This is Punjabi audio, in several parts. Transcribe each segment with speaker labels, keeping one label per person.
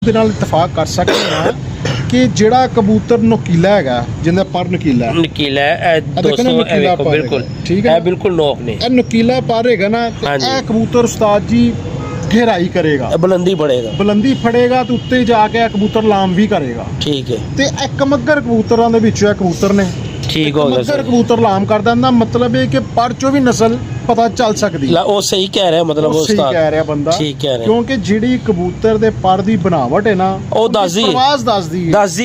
Speaker 1: ਦੇ ਨਾਲ ਇਤਫਾਕ ਕਰ ਸਕਦੇ ਹਾਂ ਕਿ ਜਿਹੜਾ ਕਬੂਤਰ ਨੋਕੀਲਾ ਹੈਗਾ, ਜਿਹਦਾ ਪਰ ਨਕੀਲਾ
Speaker 2: ਨਕੀਲਾ ਹੈ ਦੋਸਤੋ, ਇਹ ਵੇਖੋ ਬਿਲਕੁਲ
Speaker 1: ਠੀਕ ਹੈ,
Speaker 2: ਇਹ ਬਿਲਕੁਲ ਨੋਕ ਨੇ,
Speaker 1: ਇਹ ਨਕੀਲਾ ਪਰ ਹੈਗਾ ਨਾ, ਇਹ ਕਬੂਤਰ ਉਸਤਾਦ ਜੀ ਗਹਿਰਾਈ ਕਰੇਗਾ,
Speaker 2: ਬੁਲੰਦੀ ਫੜੇਗਾ,
Speaker 1: ਬੁਲੰਦੀ ਫੜੇਗਾ ਤੇ ਉੱਤੇ ਜਾ ਕੇ ਇਹ ਕਬੂਤਰ ਲਾਮ ਵੀ ਕਰੇਗਾ।
Speaker 2: ਠੀਕ ਹੈ,
Speaker 1: ਤੇ ਇੱਕ ਮੱਗਰ ਕਬੂਤਰਾਂ ਦੇ ਵਿੱਚੋਂ ਇਹ ਕਬੂਤਰ ਨੇ,
Speaker 2: ਠੀਕ ਹੋ ਗਿਆ
Speaker 1: ਮੱਗਰ ਕਬੂਤਰ ਲਾਮ ਕਰਦਾ, ਇਹਦਾ ਮਤਲਬ ਹੈ ਕਿ ਪਰ ਚੋਂ ਵੀ ਨਸਲ ਪਤਾ ਚੱਲ ਸਕਦੀ ਹੈ।
Speaker 2: ਉਹ ਸਹੀ ਕਹਿ ਰਿਹਾ, ਮਤਲਬ
Speaker 1: ਉਹ ਸਹੀ ਕਹਿ ਰਿਹਾ ਬੰਦਾ,
Speaker 2: ਠੀਕ ਕਹਿ ਰਿਹਾ,
Speaker 1: ਕਿਉਂਕਿ ਜਿਹੜੀ ਕਬੂਤਰ ਦੇ ਪਰ ਦੀ ਬਣਾਵਟ ਹੈ ਨਾ,
Speaker 2: ਉਹ ਦੱਸਦੀ ਹੈ,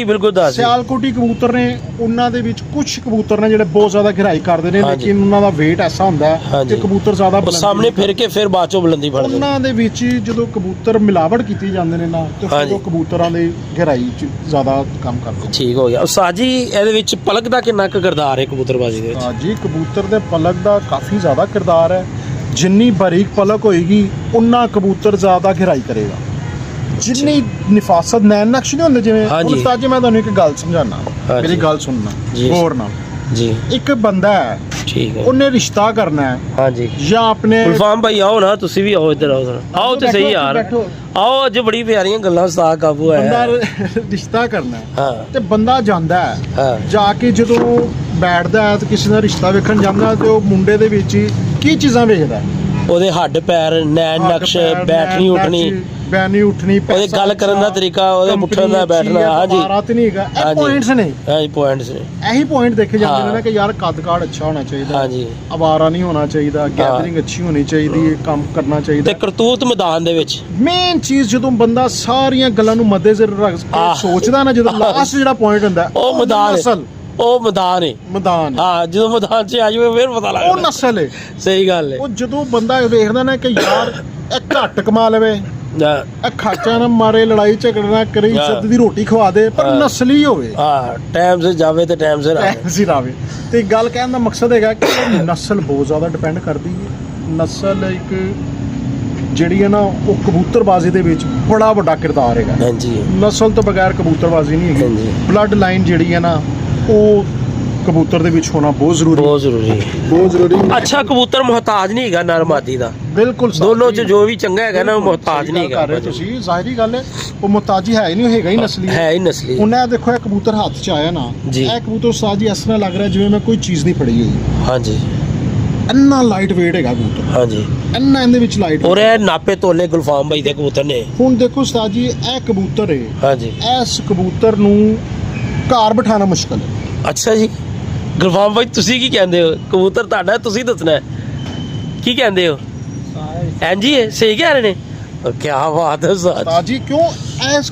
Speaker 2: ਬਿਲਕੁਲ ਦੱਸਦੀ।
Speaker 1: ਸਿਆਲਕੋਟੀ ਕਬੂਤਰ ਨੇ, ਉਹਨਾਂ ਦੇ ਵਿੱਚ ਕੁਝ ਕਬੂਤਰ ਨੇ ਜਿਹੜੇ ਬਹੁਤ ਜ਼ਿਆਦਾ ਗਹਿਰਾਈ ਕਰਦੇ ਨੇ, ਲੇਕਿਨ ਉਹਨਾਂ ਦਾ weight ਐਸਾ ਹੁੰਦਾ ਹੈ ਕਿ ਕਬੂਤਰ ਜ਼ਿਆਦਾ
Speaker 2: ਸਾਹਮਣੇ ਫਿਰ ਕੇ ਫਿਰ ਬਾਅਦ ਚੋਂ ਬੁਲੰਦੀ ਫੜਦੇ।
Speaker 1: ਉਹਨਾਂ ਦੇ ਵਿੱਚ ਜਦੋਂ ਕਬੂਤਰ ਮਿਲਾਵਟ ਕੀਤੀ ਜਾਂਦੇ ਨੇ ਨਾ, ਤੇ ਫਿਰ ਉਹ ਕਬੂਤਰਾਂ ਦੀ ਗਹਿਰਾਈ 'ਚ ਜ਼ਿਆਦਾ ਕੰਮ ਕਰਦੇ।
Speaker 2: ਠੀਕ ਹੋ ਗਿਆ ਉਸਤਾਦ ਜੀ। ਇਹਦੇ ਵਿੱਚ ਪਲਕ ਦਾ ਕਿੰਨਾ ਕੁ ਕਿਰਦਾਰ ਹੈ ਕਬੂਤਰਬਾਜ਼ੀ ਦੇ ਵਿੱਚ?
Speaker 1: ਜੀ ਕਬੂਤਰ ਦੇ ਪਲਕ ਦਾ ਕਾਫੀ ਜ਼ਿਆਦਾ ਕਿਰਦਾਰ ਹੈ। ਜਿੰਨੀ ਬਾਰੀਕ ਪਲਕ ਹੋਏਗੀ ਉਨਾ ਕਬੂਤਰ ਜ਼ਿਆਦਾ ਗਹਿਰਾਈ ਕਰੇਗਾ। ਜਿੰਨੀ ਨਿਫਾਸਤ ਨੈਣ ਨਕਸ਼ ਨਹੀਂ ਹੁੰਦੇ, ਜਿਵੇਂ ਉਸਤਾਦ ਜੀ ਮੈਂ ਤੁਹਾਨੂੰ ਇੱਕ ਗੱਲ ਸਮਝਾਣਾ, ਮੇਰੀ ਗੱਲ ਸੁਣਨਾ ਗੌਰ ਨਾਲ ਜੀ। ਇੱਕ ਬੰਦਾ ਹੈ, ਠੀਕ ਹੈ, ਉਹਨੇ ਰਿਸ਼ਤਾ ਕਰਨਾ ਹੈ, ਹਾਂਜੀ, ਜਾਂ ਆਪਣੇ
Speaker 2: ਗੁਲਫਾਮ ਭਾਈ ਆਓ ਨਾ, ਤੁਸੀਂ ਵੀ ਆਓ ਇੱਧਰ, ਆਓ ਤੇ ਸਹੀ ਯਾਰ, ਆਓ, ਅੱਜ ਬੜੀ ਪਿਆਰੀਆਂ ਗੱਲਾਂ ਉਸਤਾਦ ਕਾਬੂ ਆਇਆ।
Speaker 1: ਬੰਦਾ ਰਿਸ਼ਤਾ ਕਰਨਾ ਹੈ ਤੇ ਬੰਦਾ ਜਾਂਦਾ ਹੈ, ਜਾ ਕੇ ਜਦੋਂ ਬੈਠਦਾ ਹੈ ਤੇ ਕਿਸੇ ਦਾ ਰਿਸ਼ਤਾ ਵੇਖਣ ਜਾਂਦਾ ਤੇ ਉਹ ਮੁੰਡੇ ਦੇ ਵਿੱਚ ਕੀ ਚੀਜ਼ਾਂ ਵੇਖਦਾ? ਉਹਦੇ
Speaker 2: ਹੱਡ ਪੈਰ, ਨੈਣ ਨਕਸ਼, ਬੈਠਣੀ ਉੱਠਣੀ,
Speaker 1: ਉਹਦੇ
Speaker 2: ਗੱਲ ਕਰਨ ਦਾ ਤਰੀਕਾ, ਉਹਦੇ ਉੱਠਣ ਦਾ ਬੈਠਣਾ, ਹਾਂਜੀ
Speaker 1: ਬਾਰਾਤ ਨਹੀਂ ਹੈਗਾ, ਇਹ ਪੁਆਇੰਟਸ ਨੇ,
Speaker 2: ਹਾਂਜੀ ਪੁਆਇੰਟਸ ਨੇ,
Speaker 1: ਇਹੀ ਪੁਆਇੰਟ ਦੇਖੇ ਜਾਂਦੇ ਨੇ ਕਿ ਯਾਰ ਕੱਦ ਕਾਠ ਅੱਛਾ ਹੋਣਾ ਚਾਹੀਦਾ, ਹਾਂਜੀ, ਅਵਾਰਾ ਨਹੀਂ ਹੋਣਾ ਚਾਹੀਦਾ, ਗੈਦਰਿੰਗ ਅੱਛੀ ਹੋਣੀ ਚਾਹੀਦੀ ਹੈ, ਕੰਮ ਕਰਨਾ ਚਾਹੀਦਾ, ਤੇ
Speaker 2: ਕਰਤੂਤ ਮੈਦਾਨ ਦੇ ਵਿੱਚ
Speaker 1: ਮੇਨ ਚੀਜ਼ ਜਦੋਂ ਬੰਦਾ ਸਾਰੀਆਂ ਗੱਲਾਂ ਨੂੰ ਮੱਦੇਨਜ਼ਰ ਰੱਖ ਕੇ ਸੋਚਦਾ ਨਾ, ਜਦੋਂ ਲਾਸਟ ਜਿਹੜਾ ਪੁਆਇੰਟ ਹੁੰਦਾ ਉਹ ਮੈਦਾਨ ਅਸਲ, ਉਹ ਮੈਦਾਨ ਹੈ, ਮੈਦਾਨ, ਹਾਂ, ਜਦੋਂ ਮੈਦਾਨ 'ਚ ਆ ਜਾਵੇ ਫਿਰ ਪਤਾ ਲੱਗਦਾ ਉਹ ਨਸਲ ਹੈ। ਸਹੀ ਗੱਲ ਹੈ। ਉਹ ਜਦੋਂ ਬੰਦਾ ਵੇਖਦਾ ਨਾ ਕਿ ਯਾਰ ਇਹ ਘੱਟ ਕਮਾ ਲਵੇ, ਇਹ ਖਾਚਾ ਨਾ ਮਾਰੇ, ਲੜਾਈ ਝਗੜਾ ਨਾ ਕਰੇ, ਇੱਜ਼ਤ ਦੀ ਰੋਟੀ ਖਵਾ ਦੇ, ਪਰ ਨਸਲੀ ਹੋਵੇ, ਟਾਈਮ ਸਿਰ ਜਾਵੇ ਤੇ ਟਾਈਮ ਸਿਰ ਆਵੇ। ਤੇ ਗੱਲ ਕਹਿਣ ਦਾ ਮਕਸਦ ਹੈਗਾ ਕਿ ਨਸਲ ਬਹੁਤ ਜ਼ਿਆਦਾ ਡਿਪੈਂਡ ਕਰਦੀ ਹੈ। ਨਸਲ ਇੱਕ ਜਿਹੜੀ ਹੈ ਨਾ, ਉਹ ਕਬੂਤਰਬਾਜ਼ੀ ਦੇ ਵਿੱਚ ਬੜਾ ਵੱਡਾ ਕਿਰਦਾਰ ਹੈਗਾ। ਹਾਂਜੀ, ਨਸਲ ਤੋਂ ਬਗੈਰ ਕਬੂਤਰਬਾਜ਼ੀ ਨਹੀਂ ਹੈਗੀ। ਬਲੱਡ ਲਾਈਨ ਜਿਹੜੀ ਹੈ ਨਾ, ਉਹ ਕਬੂਤਰ ਦੇ ਵਿੱਚ ਹੋਣਾ ਬਹੁਤ ਜ਼ਰੂਰੀ। ਅੱਛਾ, ਕਬੂਤਰ ਮੁਹਤਾਜ ਨਹੀਂ ਹੈਗਾ ਨਰ ਮਾਦੀ ਦਾ, ਬਿਲਕੁਲ, ਦੋਨੋਂ ਚ ਜੋ ਵੀ ਚੰਗਾ ਹੈਗਾ ਨਾ, ਉਹ ਮੁਹਤਾਜ ਨਹੀਂ ਹੈਗਾ। ਤੁਸੀਂ ਜ਼ਾਹਿਰੀ ਗੱਲ ਹੈ, ਉਹ ਮੁਹਤਾਜੀ ਹੈ ਹੀ ਨਹੀਂ, ਹੈਗਾ ਹੀ ਨਸਲੀ। ਹੁਣ ਇਹ ਦੇਖੋ, ਇਹ ਕਬੂਤਰ ਹੱਥ 'ਚ ਆਇਆ ਨਾ, ਇਹ ਕਬੂਤਰ ਉਸਤਾਦ ਜੀ ਇਸ ਤਰ੍ਹਾਂ ਲੱਗ ਰਿਹਾ ਜਿਵੇਂ ਮੈਂ ਕੋਈ ਚੀਜ਼ ਨਹੀਂ ਫੜੀ ਹੋਈ। ਹਾਂਜੀ, ਇੰਨਾ ਲਾਈਟ weight ਹੈਗਾ ਕਬੂਤਰ, ਹਾਂਜੀ, ਇੰਨਾ ਇਹਦੇ ਵਿੱਚ ਲਾਈਟ, ਔਰ ਇਹ ਨਾਪੇ ਤੋਲੇ ਗੁਲਫਾਮ ਭਾਈ ਦੇ ਕਬੂਤਰ ਨੇ। ਹੁਣ ਦੇਖੋ ਉਸਤਾਦ ਜੀ, ਇਹ ਕਬੂਤਰ ਹੈ, ਹਾਂਜੀ, ਇਸ ਕਬੂਤਰ ਨੂੰ ਘਰ ਬਿਠਾਣਾ ਮੁਸ਼ਕਲ ਹੈ। ਅੱਛਾ ਜੀ, ਗੁਲਫਾਮ ਭਾਈ ਤੁਸੀਂ ਕੀ ਕਹਿੰਦੇ ਹੋ? ਕਬੂਤਰ ਤੁਹਾਡਾ, ਤੁਸੀਂ ਦੱਸਣਾ ਕੀ ਕਹਿੰਦੇ ਹੋ? ਹਾਂਜੀ, ਸਹੀ ਕਹਿ ਰਹੇ ਨੇ, ਕੀ ਬਾਤ ਹੈ ਉਸਤਾਦ ਜੀ। ਕਿਉਂ ਇਸ